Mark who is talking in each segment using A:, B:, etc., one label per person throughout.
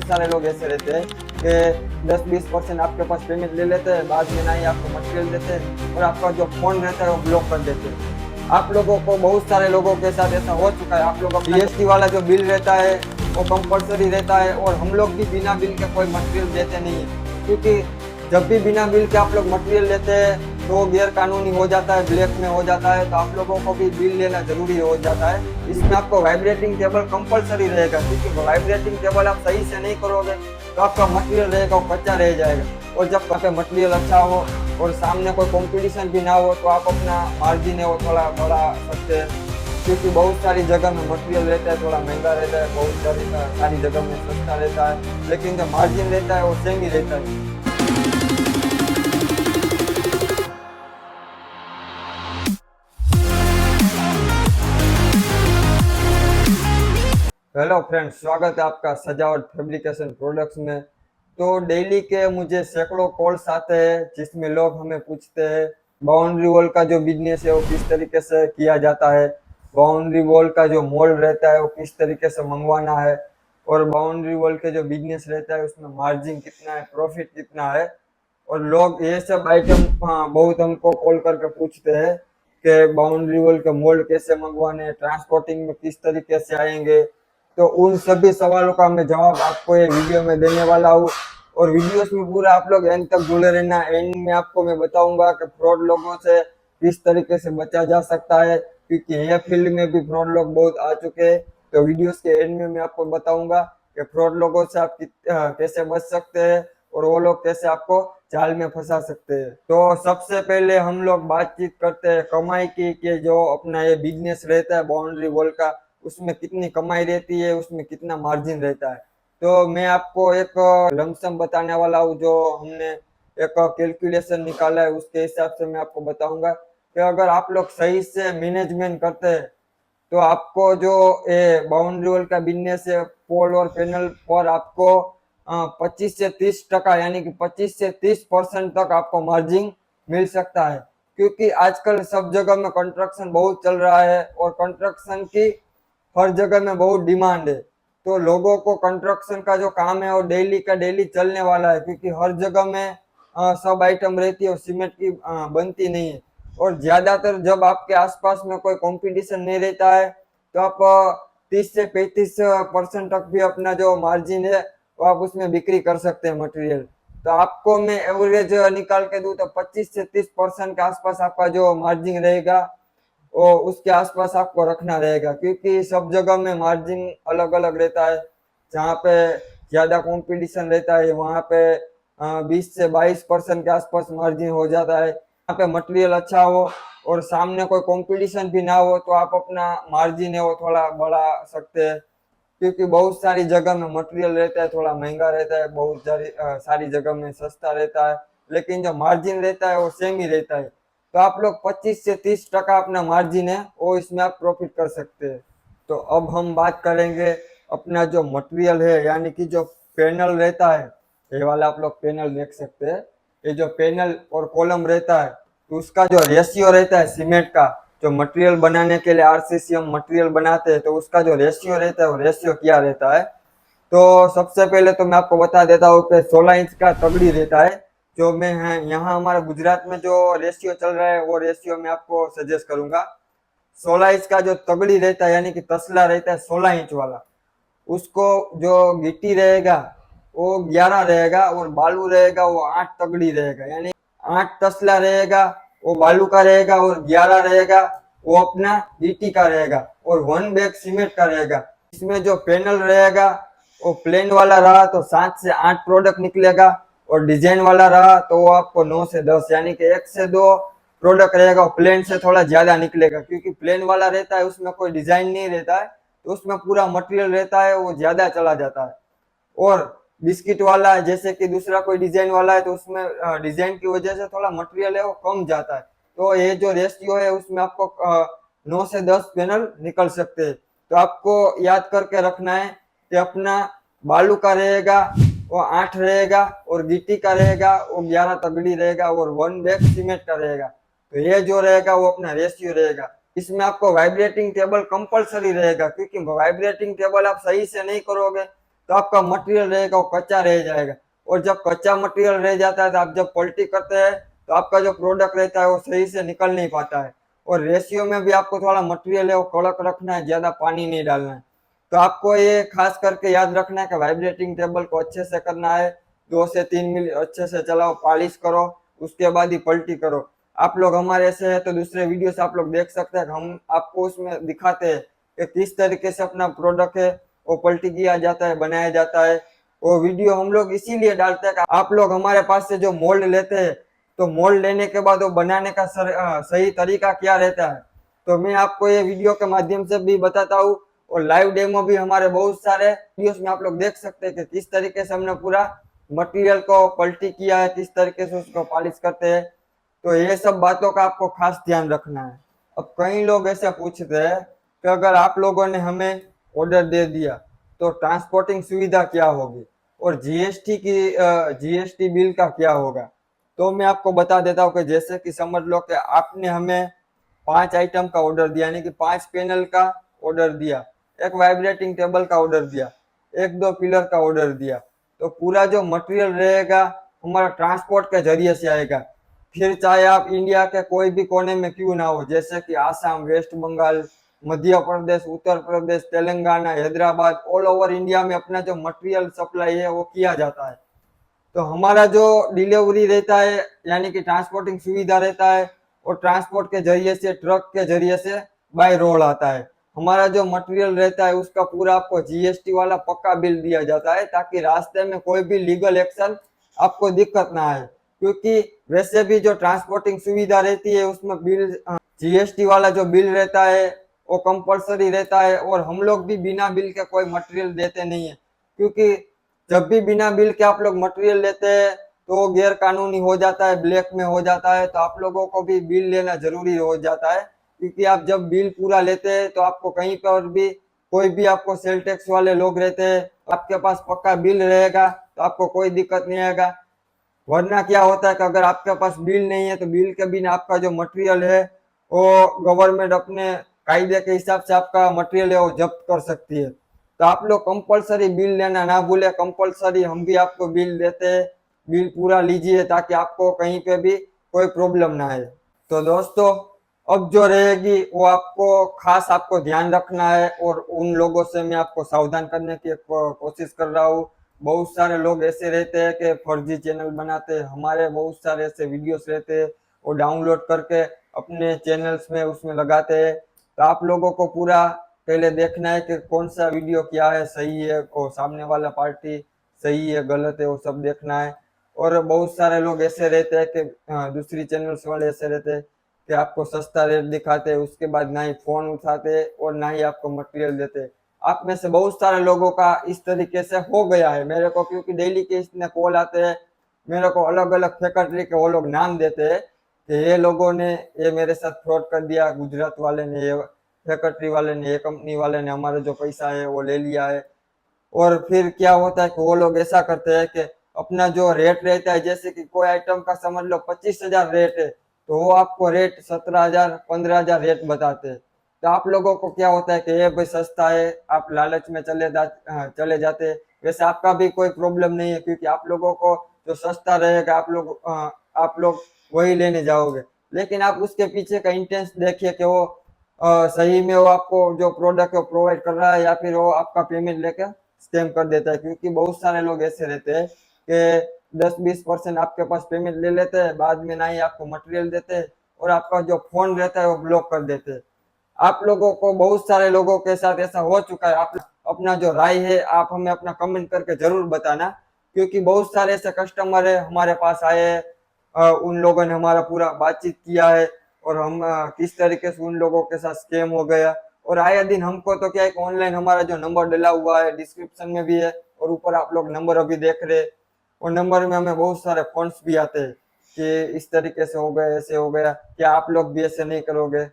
A: बहुत सारे लोग ऐसे रहते हैं कि 10-20% आपके पास पेमेंट ले लेते हैं, बाद में ना ही आपको मटेरियल देते हैं और आपका जो फोन रहता है वो ब्लॉक कर देते हैं। आप लोगों को, बहुत सारे लोगों के साथ ऐसा हो चुका है। आप लोगों का जीएसटी वाला जो बिल रहता है वो कंपलसरी रहता है और हम लोग भी बिना बिल के कोई मटेरियल देते नहीं है, क्योंकि जब भी बिना बिल के आप लोग मटेरियल लेते हैं तो गैर कानूनी हो जाता है, ब्लैक में हो जाता है। तो आप लोगों को भी बिल लेना जरूरी हो जाता है। इसमें आपको वाइब्रेटिंग टेबल कंपलसरी रहेगा, क्योंकि वाइब्रेटिंग टेबल आप सही से नहीं करोगे तो आपका मटेरियल रहेगा वो कच्चा रह जाएगा। और जब आपका मटेरियल अच्छा हो और सामने कोई कंपटीशन भी ना हो तो आप अपना मार्जिन है वो थोड़ा बढ़ा सकते हैं, क्योंकि बहुत सारी जगह में मटेरियल रहता है थोड़ा महंगा रहता है, बहुत सारी जगह में सस्ता रहता है, लेकिन जो मार्जिन रहता है वो सेम ही रहता है। हेलो फ्रेंड्स, स्वागत है आपका सजावट फैब्रिकेशन प्रोडक्ट्स में। तो डेली के मुझे सैकड़ों कॉल्स आते हैं जिसमें लोग हमें पूछते हैं बाउंड्री वॉल का जो बिजनेस है वो किस तरीके से किया जाता है, बाउंड्री वॉल का जो मोल्ड रहता है वो किस तरीके से मंगवाना है, और बाउंड्री वॉल के जो बिजनेस रहता है उसमें मार्जिन कितना है, प्रॉफिट कितना है। और लोग ये सब आइटम बहुत हमको कॉल करके पूछते हैं कि बाउंड्री वॉल के मोल्ड कैसे मंगवाने, ट्रांसपोर्टिंग में किस तरीके से आएंगे। तो उन सभी सवालों का मैं जवाब आपको ये वीडियो में देने वाला हूँ, और वीडियोस में पूरा आप लोग एंड तक जुड़े रहना। एंड में आपको मैं बताऊंगा कि फ्रॉड लोगों से किस तरीके से बचा जा सकता है, क्योंकि ये फील्ड में भी फ्रॉड लोग बहुत आ चुके हैं। तो वीडियोस के एंड में मैं आपको बताऊंगा कि फ्रॉड लोगों से आप कैसे बच सकते हैं और वो लोग कैसे आपको जाल में फंसा सकते हैं। तो सबसे पहले हम लोग बातचीत करते हैं कमाई की, कि जो अपना ये बिजनेस रहता है बाउंड्री वॉल का, उसमें कितनी कमाई रहती है, उसमें कितना मार्जिन रहता है। तो मैं आपको एक लमसम बताने वाला हूँ, जो हमने एक कैलकुलेशन निकाला है उसके हिसाब से मैं आपको बताऊंगा कि अगर आप लोग सही से मैनेजमेंट करते हैं तो आपको जो ये बाउंड्री वॉल का बिजनेस है पोल और पैनल पर आपको 25 से 30% यानी कि 25 से 30% तक आपको मार्जिन मिल सकता है, क्योंकि आजकल सब जगह में कंस्ट्रक्शन बहुत चल रहा है और कंस्ट्रक्शन की हर जगह में बहुत डिमांड है। तो लोगों को कंस्ट्रक्शन का जो काम है वो डेली का डेली चलने वाला है, क्योंकि हर जगह में सब आइटम रहती है और सीमेंट की बनती नहीं है। और ज्यादातर जब आपके आसपास में कोई कंपटीशन नहीं रहता है तो आप 30 से 35% तक भी अपना जो मार्जिन है वो आप उसमें बिक्री कर सकते हैं मटेरियल। तो आपको मैं एवरेज निकाल के दूं तो 25 से 30% के आसपास आपका जो मार्जिन रहेगा वो उसके आसपास आपको रखना रहेगा, क्योंकि सब जगह में मार्जिन अलग अलग रहता है। जहाँ पे ज्यादा कंपटीशन रहता है वहाँ पे 20 से 22% के आसपास मार्जिन हो जाता है। यहाँ पे मटेरियल अच्छा हो और सामने कोई कंपटीशन भी ना हो तो आप अपना मार्जिन है वो थोड़ा बढ़ा सकते हैं, क्योंकि बहुत सारी जगह में मटेरियल रहता है थोड़ा महंगा रहता है, बहुत सारी जगह में सस्ता रहता है, लेकिन जो मार्जिन रहता है वो सेम ही रहता है। तो आप लोग 25 से 30% अपना मार्जिन है वो इसमें आप प्रॉफिट कर सकते हैं। तो अब हम बात करेंगे अपना जो मटेरियल है, यानी कि जो पैनल रहता है, ये वाला आप लोग पैनल देख सकते हैं। ये जो पैनल और कॉलम रहता है तो उसका जो रेशियो रहता है सीमेंट का, जो मटेरियल बनाने के लिए आरसीसी हम मटेरियल बनाते हैं तो उसका जो रेशियो रहता है वो रेशियो क्या रहता है। तो सबसे पहले तो मैं आपको बता देता हूँ कि 16 इंच का तगड़ी रहता है। जो मैं है यहाँ हमारे गुजरात में जो रेशियो चल रहा है वो रेशियो मैं आपको सजेस्ट करूंगा। 16 इंच का जो तगड़ी रहता है यानी कि तसला रहता है 16 इंच वाला, उसको जो गिट्टी रहेगा वो 11 रहेगा और बालू रहेगा वो 8 तगड़ी रहेगा, यानी 8 तसला रहेगा वो बालू का रहेगा और 11 रहेगा वो अपना गिट्टी का रहेगा और 1 बैग सीमेंट का रहेगा। इसमें जो पैनल रहेगा वो प्लेन वाला रहा तो 7 से 8 प्रोडक्ट निकलेगा, और डिजाइन वाला रहा तो वो आपको 9 से 10 यानी कि 1 से 2 प्रोडक्ट रहेगा। प्लेन से थोड़ा ज्यादा निकलेगा, क्योंकि प्लेन वाला रहता है उसमें कोई डिजाइन नहीं रहता है तो उसमें पूरा मटेरियल रहता है वो ज्यादा चला जाता है। और बिस्किट वाला है जैसे कि दूसरा कोई डिजाइन वाला है तो उसमें डिजाइन की वजह से थोड़ा मटेरियल है वो कम जाता है। तो ये जो रेशियो है उसमें आपको 9 से 10 पैनल निकल सकते हैं। तो आपको याद करके रखना है कि अपना बालू का रहेगा वो 8 रहेगा और गिट्टी का रहेगा वो 11 तगड़ी रहेगा और 1 बैग सीमेंट का रहेगा। तो ये जो रहेगा वो अपना रेशियो रहेगा। इसमें आपको वाइब्रेटिंग टेबल कंपलसरी रहेगा, क्योंकि वाइब्रेटिंग टेबल आप सही से नहीं करोगे तो आपका मटेरियल रहेगा वो कच्चा रह जाएगा। और जब कच्चा मटेरियल रह जाता है तो आप जब पलटी करते हैं तो आपका जो प्रोडक्ट रहता है वो सही से निकल नहीं पाता है। और रेशियो में भी आपको थोड़ा मटेरियल है वो कड़क रखना है, ज्यादा पानी नहीं डालना है। तो आपको ये खास करके याद रखना है कि वाइब्रेटिंग टेबल को अच्छे से करना है, 2 से 3 मिनट अच्छे से चलाओ, पॉलिश करो, उसके बाद ही पलटी करो। आप लोग हमारे ऐसे है तो दूसरे वीडियो से आप लोग देख सकते हैं, हम आपको उसमें दिखाते हैं कि किस तरीके से अपना प्रोडक्ट है वो पलटी किया जाता है, बनाया जाता है। वो वीडियो हम लोग इसीलिए डालते हैं कि आप लोग हमारे पास से जो मोल्ड लेते हैं तो मोल्ड लेने के बाद वो बनाने का सही तरीका क्या रहता है, तो मैं आपको ये वीडियो के माध्यम से भी बताता हूँ। और लाइव डेमो भी हमारे बहुत सारे वीडियोस में आप लोग देख सकते हैं कि किस तरीके से हमने पूरा मटेरियल को पलटी किया है, किस तरीके से उसको पॉलिश करते हैं। तो ये सब बातों का आपको खास ध्यान रखना है। अब कई लोग ऐसे पूछते हैं कि अगर आप लोगों ने हमें ऑर्डर दे दिया तो ट्रांसपोर्टिंग सुविधा क्या होगी और जीएसटी बिल का क्या होगा। तो मैं आपको बता देता हूँ कि जैसे कि समझ लो कि आपने हमें 5 आइटम का ऑर्डर दिया, यानी कि 5 पैनल का ऑर्डर दिया, एक वाइब्रेटिंग टेबल का ऑर्डर दिया, 1-2 पिलर का ऑर्डर दिया, तो पूरा जो मटेरियल रहेगा हमारा ट्रांसपोर्ट के जरिए से आएगा। फिर चाहे आप इंडिया के कोई भी कोने में क्यों ना हो, जैसे कि Assam, West Bengal, Madhya Pradesh, Uttar Pradesh, Telangana, Hyderabad, all over India में अपना जो मटेरियल सप्लाई है वो किया जाता है। तो हमारा जो डिलीवरी रहता है यानी कि ट्रांसपोर्टिंग सुविधा रहता है और ट्रांसपोर्ट के जरिए से, ट्रक के जरिए से बाय रोड आता है। हमारा जो मटेरियल रहता है उसका पूरा आपको जीएसटी वाला पक्का बिल दिया जाता है, ताकि रास्ते में कोई भी लीगल एक्शन आपको दिक्कत ना आए। क्योंकि वैसे भी जो ट्रांसपोर्टिंग सुविधा रहती है उसमें बिल, जीएसटी वाला जो बिल रहता है वो कंपलसरी रहता है। और हम लोग भी बिना बिल के कोई मटेरियल देते नहीं है, क्योंकि जब भी बिना बिल के आप लोग मटेरियल लेते हैं तो वो गैर कानूनी हो जाता है, ब्लैक में हो जाता है। तो आप लोगों को भी बिल लेना जरूरी हो जाता है, क्योंकि आप जब बिल पूरा लेते हैं तो आपको कहीं पर भी कोई भी आपको सेल टैक्स वाले लोग रहते हैं, आपके पास पक्का बिल रहेगा तो आपको कोई दिक्कत नहीं आएगा। वरना क्या होता है कि अगर आपके पास बिल नहीं है तो बिल के बिना आपका जो मटेरियल है वो गवर्नमेंट अपने कायदे के हिसाब से आपका मटेरियल है वो जब्त कर सकती है। तो आप लोग कंपलसरी बिल लेना ना भूले, कंपलसरी हम भी आपको बिल देते हैं, बिल पूरा लीजिए ताकि आपको कहीं पे भी कोई प्रॉब्लम ना आए। तो दोस्तों अब जो रहेगी वो आपको खास आपको ध्यान रखना है, और उन लोगों से मैं आपको सावधान करने की कोशिश कर रहा हूँ। बहुत सारे लोग ऐसे रहते हैं कि फर्जी चैनल बनाते हैं, हमारे बहुत सारे ऐसे वीडियोस रहते हैं वो डाउनलोड करके अपने चैनल्स में उसमें लगाते हैं। तो आप लोगों को पूरा पहले देखना है कि कौन सा वीडियो क्या है, सही है और सामने वाला पार्टी सही है गलत है वो सब देखना है। और बहुत सारे लोग ऐसे रहते हैं कि दूसरी चैनल्स वाले ऐसे रहते हैं कि आपको सस्ता रेट दिखाते हैं, उसके बाद ना ही फोन उठाते और ना ही आपको मटेरियल देते। आप में से बहुत सारे लोगों का इस तरीके से हो गया है मेरे को, क्योंकि डेली के इसमें कॉल आते हैं मेरे को, अलग अलग फैकल्टी के वो लोग नाम देते हैं कि ये लोगों ने ये मेरे साथ फ्रॉड कर दिया, गुजरात वाले ने, ये फैक्ट्री वाले ने, ये कंपनी वाले ने हमारा जो पैसा है वो ले लिया है। और फिर क्या होता है कि वो लोग ऐसा करते हैं कि अपना जो रेट रहता है, जैसे कि कोई आइटम का समझ लो 25,000 रेट है तो वो आपको रेट 17,000 15,000 रेट बताते हैं। तो आप लोगों को क्या होता है कि ये भाई सस्ता है, आप लालच में चले जाते हैं। वैसे आपका भी कोई प्रॉब्लम नहीं है, क्योंकि आप लोगों को जो सस्ता रहेगा आप लोग वही लेने जाओगे। लेकिन आप उसके पीछे का इंटेंस देखिए कि वो सही में वो आपको जो प्रोडक्ट है प्रोवाइड कर रहा है या फिर वो आपका पेमेंट लेकर स्कैम कर देता है। क्योंकि बहुत सारे लोग ऐसे रहते हैं कि 10-20% आपके पास पेमेंट ले लेते हैं, बाद में ना ही आपको मटेरियल देते हैं और आपका जो फोन रहता है वो ब्लॉक कर देते हैं। आप लोगों को बहुत सारे लोगों के साथ ऐसा हो चुका है। आप अपना जो राय है आप हमें अपना कमेंट करके जरूर बताना, क्योंकि बहुत सारे ऐसे कस्टमर है हमारे पास आए हैं, उन लोगों ने हमारा पूरा बातचीत किया है और हम किस तरीके से उन लोगों के साथ स्कैम हो गया। और आए दिन हमको तो क्या है, ऑनलाइन हमारा जो नंबर डला हुआ है डिस्क्रिप्शन में भी है और ऊपर आप लोग नंबर अभी देख रहे हैं, और नंबर में हमें बहुत सारे फोन्स भी आते हैं कि इस तरीके से हो गया, ऐसे हो गया, क्या आप लोग भी ऐसे नहीं करोगे।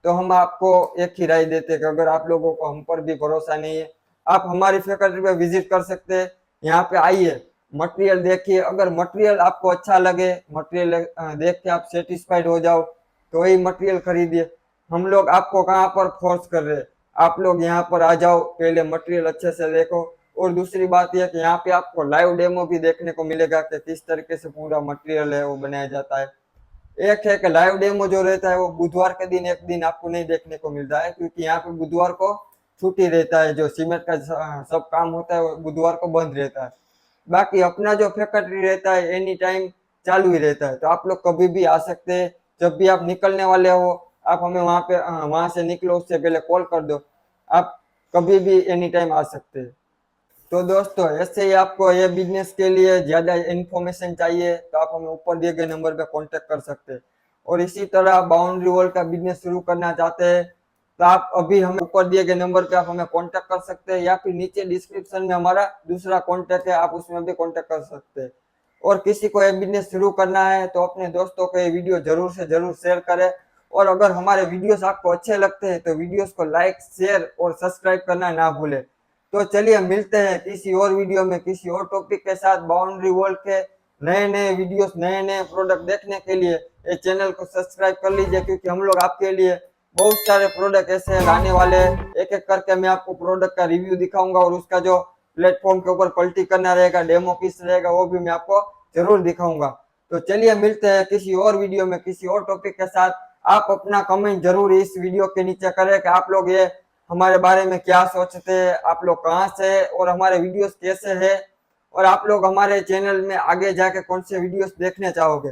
A: तो हम आपको एक ही राय देते हैं कि अगर आप लोगों को हम पर भी भरोसा नहीं है, आप हमारी फैकल्टी पे विजिट कर सकते हैं। यहाँ पे आइए, मटेरियल देखिए, अगर मटेरियल आपको अच्छा लगे, मटेरियल देख के आप सेटिस्फाइड हो जाओ तो वही मटेरियल खरीदिए। हम लोग आपको कहाँ पर फोर्स कर रहे हैं, आप लोग यहाँ पर आ जाओ, पहले मटेरियल अच्छे से देखो, और दूसरी बात यह कि यहाँ पे आपको लाइव डेमो भी देखने को मिलेगा कि किस तरीके से पूरा मटेरियल है वो बनाया जाता है। एक है कि लाइव डेमो जो रहता है वो बुधवार के दिन एक दिन आपको नहीं देखने को मिलता है, क्योंकि यहाँ पे बुधवार को छुट्टी रहता है, जो सीमेंट का सब काम होता है वो बुधवार को बंद रहता है। बाकी अपना जो फैक्ट्री रहता है एनी टाइम चालू ही रहता है, तो आप लोग कभी भी आ सकते हैं। जब भी आप निकलने वाले हो आप हमें वहाँ पे वहाँ से निकलो उससे पहले कॉल कर दो, आप कभी भी एनी टाइम आ सकते हैं। तो दोस्तों ऐसे ही आपको ये बिजनेस के लिए ज़्यादा इन्फॉर्मेशन चाहिए तो आप हमें ऊपर दिए गए नंबर पे कांटेक्ट कर सकते हैं। और इसी तरह बाउंड्री वॉल का बिजनेस शुरू करना चाहते हैं तो आप अभी हमें ऊपर दिए गए नंबर पे आप हमें कांटेक्ट कर सकते हैं, या फिर नीचे डिस्क्रिप्शन में हमारा दूसरा कांटेक्ट है, आप उसमें भी कांटेक्ट कर सकते हैं। और किसी को ये बिजनेस शुरू करना है तो अपने दोस्तों को ये वीडियो जरूर से जरूर शेयर करें। और अगर हमारे वीडियोस आपको अच्छे लगते हैं तो वीडियोस को लाइक शेयर और सब्सक्राइब करना ना भूलें। तो चलिए मिलते हैं किसी और वीडियो में किसी और टॉपिक के साथ। बाउंड्री वॉल के नए नए वीडियोस नए नए प्रोडक्ट देखने के लिए ये चैनल को सब्सक्राइब कर लीजिए, क्योंकि हम लोग आपके लिए बहुत सारे प्रोडक्ट ऐसे लाने वाले हैं। एक एक करके मैं आपको प्रोडक्ट का रिव्यू दिखाऊंगा और उसका जो प्लेटफॉर्म के ऊपर पलटी करना रहेगा, डेमो पीस रहेगा, वो भी मैं आपको जरूर दिखाऊंगा। तो चलिए मिलते हैं किसी और वीडियो में किसी और टॉपिक के साथ। आप अपना कमेंट जरूर इस वीडियो के नीचे करें कि आप लोग ये हमारे बारे में क्या सोचते हैं, आप लोग कहाँ से हैं और हमारे वीडियोस कैसे हैं, और आप लोग हमारे चैनल में आगे जाके कौन से वीडियोस देखने चाहोगे।